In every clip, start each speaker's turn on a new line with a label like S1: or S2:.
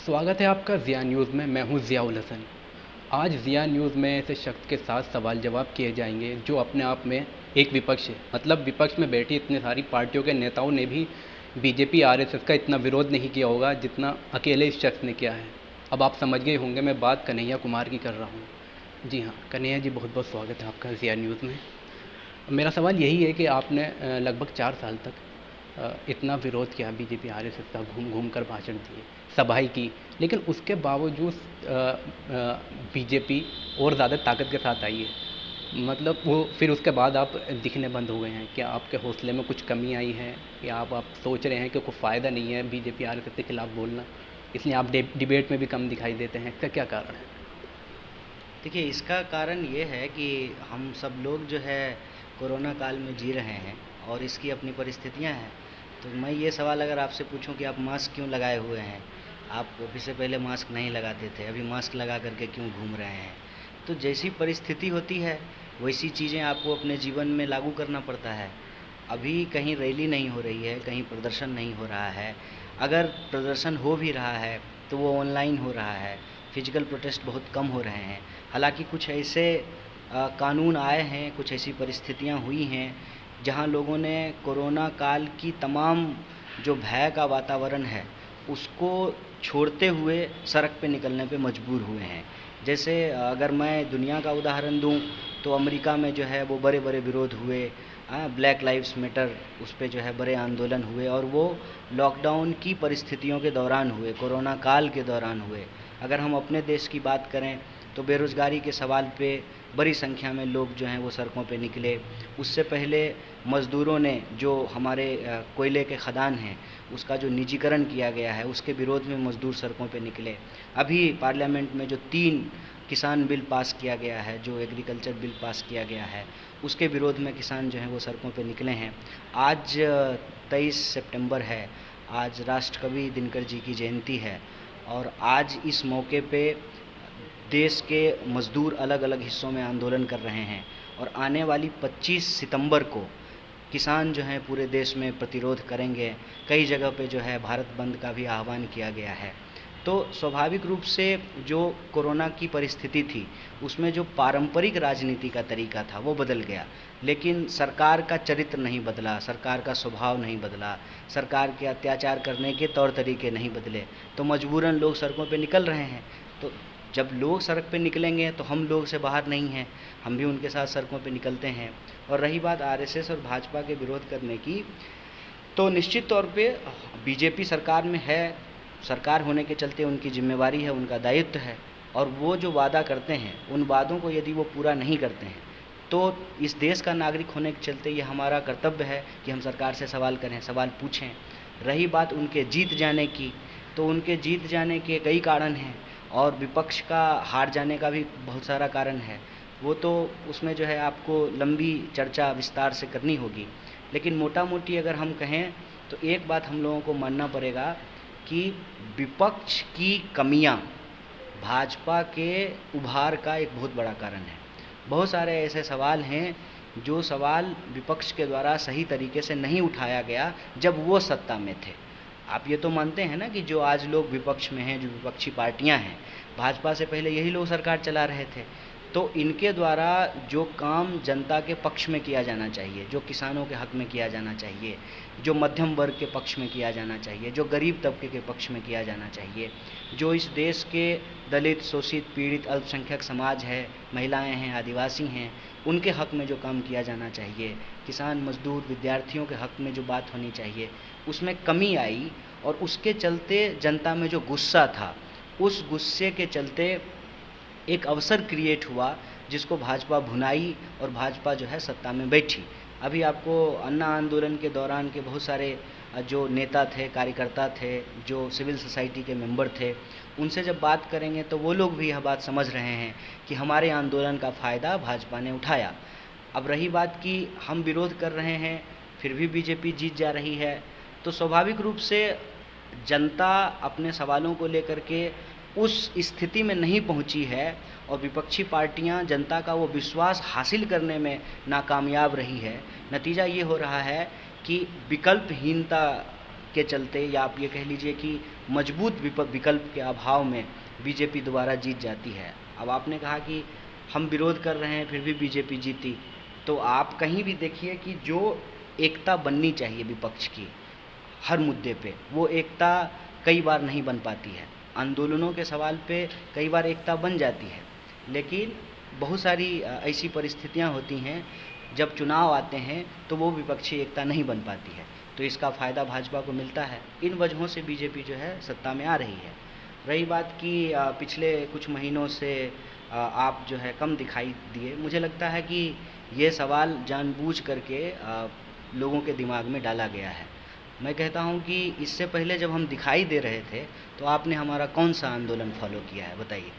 S1: स्वागत है आपका ज़िया न्यूज़ में। मैं हूं ज़ियाउल हसन। आज ज़िया न्यूज़ में ऐसे शख्स के साथ सवाल जवाब किए जाएंगे जो अपने आप में एक विपक्ष है। मतलब विपक्ष में बैठी इतनी सारी पार्टियों के नेताओं ने भी बीजेपी आरएसएस का इतना विरोध नहीं किया होगा जितना अकेले इस शख्स ने किया है। अब आप समझ गए होंगे मैं बात कन्हैया कुमार की कर रहा हूँ। जी हाँ कन्हैया जी, बहुत बहुत स्वागत है आपका ज़िया न्यूज़ में। मेरा सवाल यही है कि आपने लगभग 4 साल तक इतना विरोध किया बीजेपी आरएसएस का, घूम घूम कर भाषण दिए, सभाएं की, लेकिन उसके बावजूद बीजेपी और ज़्यादा ताकत के साथ आई है। मतलब वो फिर उसके बाद आप दिखने बंद हो गए हैं। क्या आपके हौसले में कुछ कमी आई है या आप सोच रहे हैं कि कोई फ़ायदा नहीं है बीजेपी आरएसएस के खिलाफ बोलना, इसलिए आप डिबेट में भी कम दिखाई देते हैं? इसका क्या कारण है?
S2: देखिए, इसका कारण ये है कि हम सब लोग जो है कोरोना काल में जी रहे हैं और इसकी अपनी परिस्थितियां हैं। तो मैं ये सवाल अगर आपसे पूछूं कि आप मास्क क्यों लगाए हुए हैं, आप ऑफिस से पहले मास्क नहीं लगाते थे, अभी मास्क लगा करके क्यों घूम रहे हैं? तो जैसी परिस्थिति होती है वैसी चीज़ें आपको अपने जीवन में लागू करना पड़ता है। अभी कहीं रैली नहीं हो रही है, कहीं प्रदर्शन नहीं हो रहा है। अगर प्रदर्शन हो भी रहा है तो वो ऑनलाइन हो रहा है, फिजिकल प्रोटेस्ट बहुत कम हो रहे हैं। हालांकि कुछ ऐसे कानून आए हैं, कुछ ऐसी परिस्थितियां हुई हैं जहां लोगों ने कोरोना काल की तमाम जो भय का वातावरण है उसको छोड़ते हुए सड़क पे निकलने पे मजबूर हुए हैं। जैसे अगर मैं दुनिया का उदाहरण दूं तो अमेरिका में जो है वो बड़े बड़े विरोध हुए, ब्लैक लाइव्स मैटर उस पे जो है बड़े आंदोलन हुए और वो लॉकडाउन की परिस्थितियों के दौरान हुए, कोरोना काल के दौरान हुए। अगर हम अपने देश की बात करें तो बेरोज़गारी के सवाल पे बड़ी संख्या में लोग जो हैं वो सड़कों पे निकले। उससे पहले मज़दूरों ने जो हमारे कोयले के खदान हैं उसका जो निजीकरण किया गया है उसके विरोध में मज़दूर सड़कों पे निकले। अभी पार्लियामेंट में जो 3 किसान बिल पास किया गया है, जो एग्रीकल्चर बिल पास किया गया है, उसके विरोध में किसान जो हैं वो सड़कों पे निकले हैं। आज 23 सितंबर है, आज राष्ट्रकवि दिनकर जी की जयंती है और आज इस मौके पे देश के मज़दूर अलग अलग हिस्सों में आंदोलन कर रहे हैं और आने वाली 25 सितंबर को किसान जो हैं पूरे देश में प्रतिरोध करेंगे। कई जगह पे जो है भारत बंद का भी आह्वान किया गया है। तो स्वाभाविक रूप से जो कोरोना की परिस्थिति थी उसमें जो पारंपरिक राजनीति का तरीका था वो बदल गया, लेकिन सरकार का चरित्र नहीं बदला, सरकार का स्वभाव नहीं बदला, सरकार के अत्याचार करने के तौर तरीके नहीं बदले। तो मजबूरन लोग सड़कों पे निकल रहे हैं। तो जब लोग सड़क पे निकलेंगे तो हम लोग से बाहर नहीं हैं, हम भी उनके साथ सड़कों पे निकलते हैं। और रही बात आरएसएस और भाजपा के विरोध करने की, तो निश्चित तौर पे बीजेपी सरकार में है, सरकार होने के चलते उनकी जिम्मेवारी है, उनका दायित्व है और वो जो वादा करते हैं उन वादों को यदि वो पूरा नहीं करते हैं तो इस देश का नागरिक होने के चलते ये हमारा कर्तव्य है कि हम सरकार से सवाल करें, सवाल पूछें। रही बात उनके जीत जाने की, तो उनके जीत जाने के कई कारण हैं और विपक्ष का हार जाने का भी बहुत सारा कारण है। वो तो उसमें जो है आपको लंबी चर्चा विस्तार से करनी होगी, लेकिन मोटा मोटी अगर हम कहें तो एक बात हम लोगों को मानना पड़ेगा कि विपक्ष की कमियां भाजपा के उभार का एक बहुत बड़ा कारण है। बहुत सारे ऐसे सवाल हैं जो सवाल विपक्ष के द्वारा सही तरीके से नहीं उठाया गया जब वो सत्ता में थे। आप ये तो मानते हैं ना कि जो आज लोग विपक्ष में हैं, जो विपक्षी पार्टियां हैं, भाजपा से पहले यही लोग सरकार चला रहे थे। तो इनके द्वारा जो काम जनता के पक्ष में किया जाना चाहिए, जो किसानों के हक में किया जाना चाहिए, जो मध्यम वर्ग के पक्ष में किया जाना चाहिए, जो गरीब तबके के पक्ष में किया जाना चाहिए, जो इस देश के दलित, शोषित, पीड़ित, अल्पसंख्यक समाज है, महिलाएं हैं, आदिवासी हैं, उनके हक में जो काम किया जाना चाहिए, किसान, मजदूर, विद्यार्थियों के हक में जो बात होनी चाहिए, उसमें कमी आई और उसके चलते जनता में जो गुस्सा था, उस गुस्से के चलते एक अवसर क्रिएट हुआ जिसको भाजपा भुनाई और भाजपा जो है सत्ता में बैठी। अभी आपको अन्ना आंदोलन के दौरान के बहुत सारे जो नेता थे, कार्यकर्ता थे, जो सिविल सोसाइटी के मेंबर थे, उनसे जब बात करेंगे तो वो लोग भी यह बात समझ रहे हैं कि हमारे आंदोलन का फ़ायदा भाजपा ने उठाया। अब रही बात कि हम विरोध कर रहे हैं फिर भी बीजेपी जीत जा रही है, तो स्वाभाविक रूप से जनता अपने सवालों को लेकर के उस स्थिति में नहीं पहुंची है और विपक्षी पार्टियां जनता का वो विश्वास हासिल करने में नाकामयाब रही है। नतीजा ये हो रहा है कि विकल्पहीनता के चलते, या आप ये कह लीजिए कि मजबूत विकल्प के अभाव में बीजेपी दोबारा जीत जाती है। अब आपने कहा कि हम विरोध कर रहे हैं फिर भी बीजेपी जीती, तो आप कहीं भी देखिए कि जो एकता बननी चाहिए विपक्ष की हर मुद्दे पे, वो एकता कई बार नहीं बन पाती है। आंदोलनों के सवाल पे कई बार एकता बन जाती है, लेकिन बहुत सारी ऐसी परिस्थितियां होती हैं जब चुनाव आते हैं तो वो विपक्षी एकता नहीं बन पाती है, तो इसका फ़ायदा भाजपा को मिलता है। इन वजहों से बीजेपी जो है सत्ता में आ रही है। रही बात कि पिछले कुछ महीनों से आप जो है कम दिखाई दिए, मुझे लगता है कि ये सवाल जानबूझ करके लोगों के दिमाग में डाला गया है। मैं कहता हूँ कि इससे पहले जब हम दिखाई दे रहे थे तो आपने हमारा कौन सा आंदोलन फॉलो किया है, बताइए।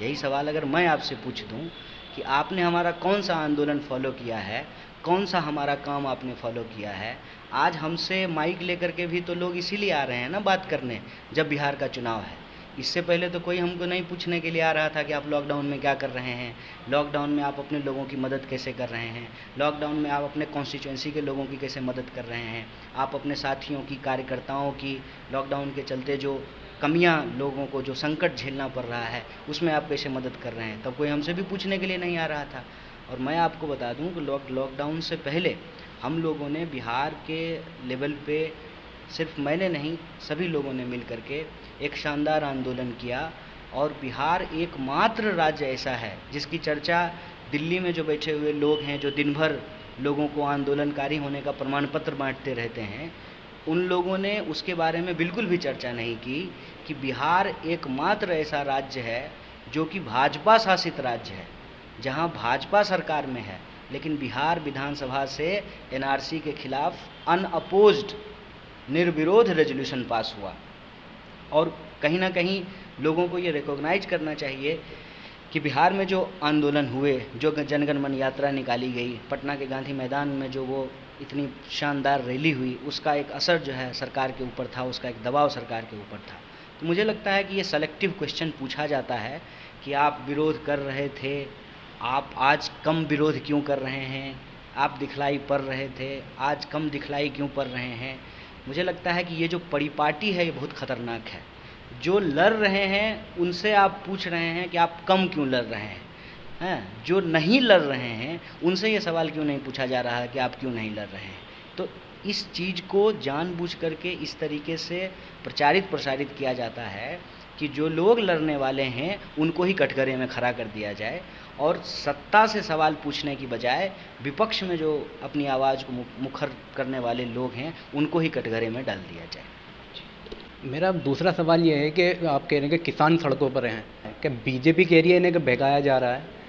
S2: यही सवाल अगर मैं आपसे पूछ दूं कि आपने हमारा कौन सा आंदोलन फॉलो किया है, कौन सा हमारा काम आपने फॉलो किया है। आज हमसे माइक लेकर के भी तो लोग इसीलिए आ रहे हैं ना बात करने, जब बिहार का चुनाव है। इससे पहले तो कोई हमको नहीं पूछने के लिए आ रहा था कि आप लॉकडाउन में क्या कर रहे हैं, लॉकडाउन में आप अपने लोगों की मदद कैसे कर रहे हैं, लॉकडाउन में आप अपने कॉन्स्टिट्यूएंसी के लोगों की कैसे मदद कर रहे हैं, आप अपने साथियों की, कार्यकर्ताओं की लॉकडाउन के चलते जो कमियां, लोगों को जो संकट झेलना पड़ रहा है उसमें आप कैसे मदद कर रहे हैं। तब कोई हमसे भी पूछने के लिए नहीं आ रहा था। और मैं आपको बता दूं कि लॉकडाउन से पहले हम लोगों ने बिहार के लेवल पे, सिर्फ मैंने नहीं सभी लोगों ने मिल करके एक शानदार आंदोलन किया। और बिहार एकमात्र राज्य ऐसा है जिसकी चर्चा दिल्ली में जो बैठे हुए लोग हैं, जो दिन भर लोगों को आंदोलनकारी होने का प्रमाण पत्र बांटते रहते हैं, उन लोगों ने उसके बारे में बिल्कुल भी चर्चा नहीं की कि बिहार एकमात्र ऐसा राज्य है जो कि भाजपा शासित राज्य है, जहां भाजपा सरकार में है, लेकिन बिहार विधानसभा से एनआरसी के खिलाफ अनअपोज्ड निर्विरोध रेजोल्यूशन पास हुआ। और कहीं ना कहीं लोगों को ये रिकॉग्नाइज करना चाहिए कि बिहार में जो आंदोलन हुए, जो जनगण मन यात्रा निकाली गई, पटना के गांधी मैदान में जो वो इतनी शानदार रैली हुई, उसका एक असर जो है सरकार के ऊपर था, उसका एक दबाव सरकार के ऊपर था। तो मुझे लगता है कि ये सेलेक्टिव क्वेश्चन पूछा जाता है कि आप विरोध कर रहे थे, आप आज कम विरोध क्यों कर रहे हैं, आप दिखलाई पड़ रहे थे, आज कम दिखलाई क्यों पड़ रहे हैं। मुझे लगता है कि ये जो परिपाटी है ये बहुत ख़तरनाक है। जो लड़ रहे हैं उनसे आप पूछ रहे हैं कि आप कम क्यों लड़ रहे हैं, जो नहीं लड़ रहे हैं उनसे ये सवाल क्यों नहीं पूछा जा रहा है कि आप क्यों नहीं लड़ रहे हैं। तो इस चीज़ को जानबूझ करके इस तरीके से प्रसारित किया जाता है कि जो लोग लड़ने वाले हैं उनको ही कटघरे में खड़ा कर दिया जाए, और सत्ता से सवाल पूछने की बजाय विपक्ष में जो अपनी आवाज़ को मुखर करने वाले लोग हैं उनको ही कटघरे में डाल दिया जाए।
S1: मेरा दूसरा सवाल ये है कि आप कह रहे हैं कि किसान सड़कों पर हैं, कि बीजेपी कह रही है इन्हें कि भगाया जा रहा है।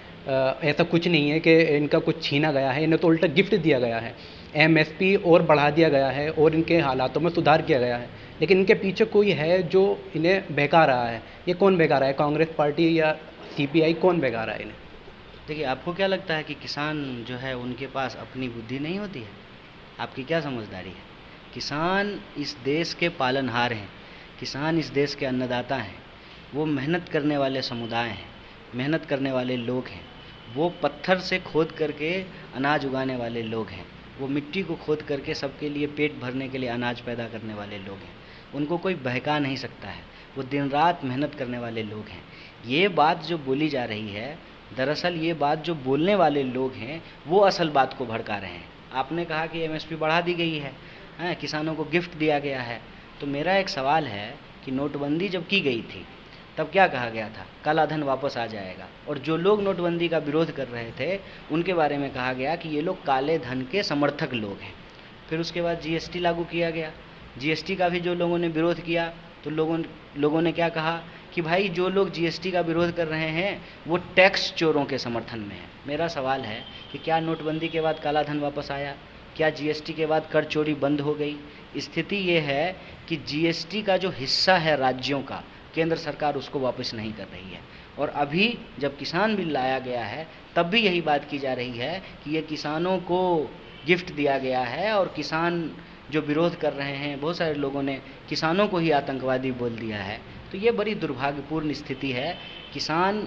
S1: ऐसा कुछ नहीं है कि इनका कुछ छीना गया है, इन्हें तो उल्टा गिफ्ट दिया गया है, एमएसपी और बढ़ा दिया गया है और इनके हालातों में सुधार किया गया है। लेकिन इनके पीछे कोई है जो इन्हें बहका रहा है। ये कौन बहका रहा है, कांग्रेस पार्टी या सीपीआई, कौन बहका रहा है इन्हें?
S2: देखिए, आपको क्या लगता है कि किसान जो है उनके पास अपनी बुद्धि नहीं होती है? आपकी क्या समझदारी है? किसान इस देश के पालनहार हैं, किसान इस देश के अन्नदाता हैं, वो मेहनत करने वाले समुदाय हैं, मेहनत करने वाले लोग हैं, वो पत्थर से खोद करके अनाज उगाने वाले लोग हैं, वो मिट्टी को खोद करके सबके लिए पेट भरने के लिए अनाज पैदा करने वाले लोग हैं। उनको कोई बहका नहीं सकता है, वो दिन रात मेहनत करने वाले लोग हैं। ये बात जो बोली जा रही है, दरअसल ये बात जो बोलने वाले लोग हैं वो असल बात को भड़का रहे हैं। आपने कहा कि एमएसपी बढ़ा दी गई है, किसानों को गिफ्ट दिया गया है। तो मेरा एक सवाल है कि नोटबंदी जब की गई थी तब क्या कहा गया था? काला धन वापस आ जाएगा। और जो लोग नोटबंदी का विरोध कर रहे थे उनके बारे में कहा गया कि ये लोग काले धन के समर्थक लोग हैं। फिर उसके बाद जीएसटी लागू किया गया। जीएसटी का भी जो लोगों ने विरोध किया तो लोगों ने क्या कहा कि भाई जो लोग जीएसटी का विरोध कर रहे हैं वो टैक्स चोरों के समर्थन में है। मेरा सवाल है कि क्या नोटबंदी के बाद काला धन वापस आया? क्या जीएसटी के बाद कर चोरी बंद हो गई? स्थिति ये है कि जीएसटी का जो हिस्सा है राज्यों का, केंद्र सरकार उसको वापस नहीं कर रही है। और अभी जब किसान बिल लाया गया है तब भी यही बात की जा रही है कि ये किसानों को गिफ्ट दिया गया है, और किसान जो विरोध कर रहे हैं बहुत सारे लोगों ने किसानों को ही आतंकवादी बोल दिया है। तो ये बड़ी दुर्भाग्यपूर्ण स्थिति है। किसान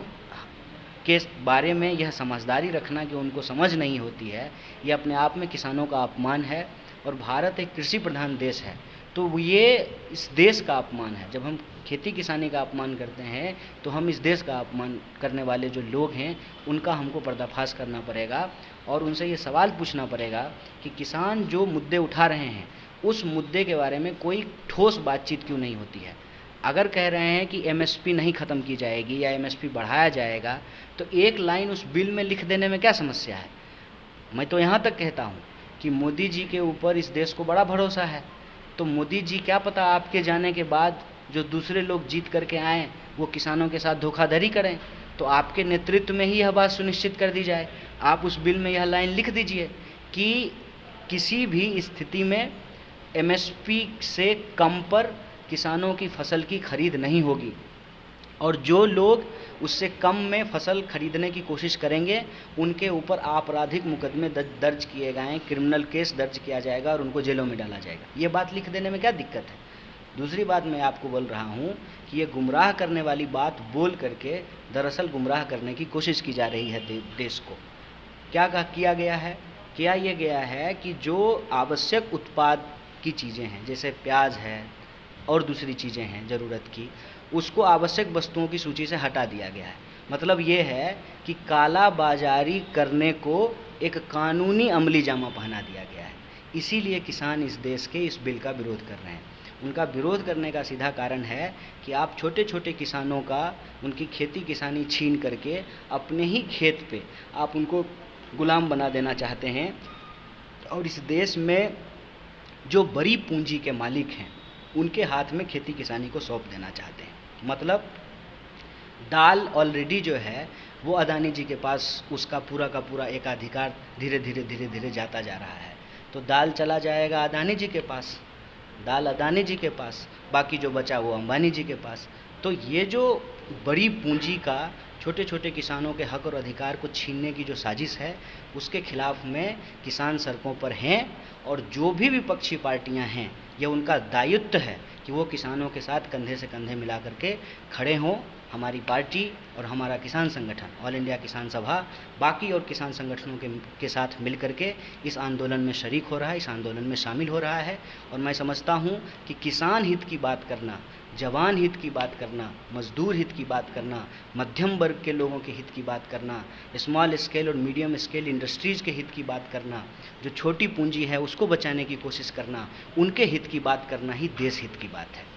S2: के बारे में यह समझदारी रखना कि उनको समझ नहीं होती है, ये अपने आप में किसानों का अपमान है। और भारत एक कृषि प्रधान देश है, तो ये इस देश का अपमान है। जब हम खेती किसानी का अपमान करते हैं तो हम इस देश का अपमान करने वाले जो लोग हैं उनका हमको पर्दाफाश करना पड़ेगा और उनसे ये सवाल पूछना पड़ेगा कि किसान जो मुद्दे उठा रहे हैं उस मुद्दे के बारे में कोई ठोस बातचीत क्यों नहीं होती है। अगर कह रहे हैं कि एमएसपी नहीं ख़त्म की जाएगी या एमएसपी बढ़ाया जाएगा, तो एक लाइन उस बिल में लिख देने में क्या समस्या है। मैं तो यहाँ तक कहता हूँ कि मोदी जी के ऊपर इस देश को बड़ा भरोसा है, तो मोदी जी क्या पता आपके जाने के बाद जो दूसरे लोग जीत करके आएँ वो किसानों के साथ धोखाधड़ी करें, तो आपके नेतृत्व में ही यह बात सुनिश्चित कर दी जाए। आप उस बिल में यह लाइन लिख दीजिए कि किसी भी स्थिति में एमएसपी से कम पर किसानों की फसल की खरीद नहीं होगी, और जो लोग उससे कम में फसल खरीदने की कोशिश करेंगे उनके ऊपर आपराधिक मुकदमे दर्ज किए गए, क्रिमिनल केस दर्ज किया जाएगा और उनको जेलों में डाला जाएगा। ये बात लिख देने में क्या दिक्कत है। दूसरी बात मैं आपको बोल रहा हूँ कि ये गुमराह करने वाली बात बोल करके दरअसल गुमराह करने की कोशिश की जा रही है देश को। क्या किया गया है, किया ये गया है कि जो आवश्यक उत्पाद की चीज़ें हैं जैसे प्याज है और दूसरी चीज़ें हैं ज़रूरत की, उसको आवश्यक वस्तुओं की सूची से हटा दिया गया है। मतलब ये है कि काला बाजारी करने को एक कानूनी अमली जामा पहना दिया गया है। इसीलिए किसान इस देश के इस बिल का विरोध कर रहे हैं। उनका विरोध करने का सीधा कारण है कि आप छोटे छोटे किसानों का उनकी खेती किसानी छीन करके अपने ही खेत पे आप उनको गुलाम बना देना चाहते हैं, और इस देश में जो बड़ी पूंजी के मालिक हैं उनके हाथ में खेती किसानी को सौंप देना चाहते हैं। मतलब दाल ऑलरेडी जो है वो अदानी जी के पास उसका पूरा का पूरा एकाधिकार धीरे धीरे जाता जा रहा है। तो दाल चला जाएगा अदानी जी के पास, दाल अदानी जी के पास, बाकी जो बचा वो अंबानी जी के पास। तो ये जो बड़ी पूंजी का छोटे छोटे किसानों के हक और अधिकार को छीनने की जो साजिश है उसके खिलाफ में किसान सड़कों पर हैं, और जो भी विपक्षी पार्टियां हैं ये उनका दायित्व है कि वो किसानों के साथ कंधे से कंधे मिला करके खड़े हों। हमारी पार्टी और हमारा किसान संगठन ऑल इंडिया किसान सभा बाकी और किसान संगठनों के साथ मिल करके इस आंदोलन में शरीक हो रहा है, इस आंदोलन में शामिल हो रहा है। और मैं समझता हूँ कि किसान हित की बात करना, जवान हित की बात करना, मजदूर हित की बात करना, मध्यम वर्ग के लोगों के हित की बात करना, स्मॉल स्केल और मीडियम स्केल इंडस्ट्रीज़ के हित की बात करना, जो छोटी पूंजी है उसको बचाने की कोशिश करना, उनके हित की बात करना ही देश हित की बात है।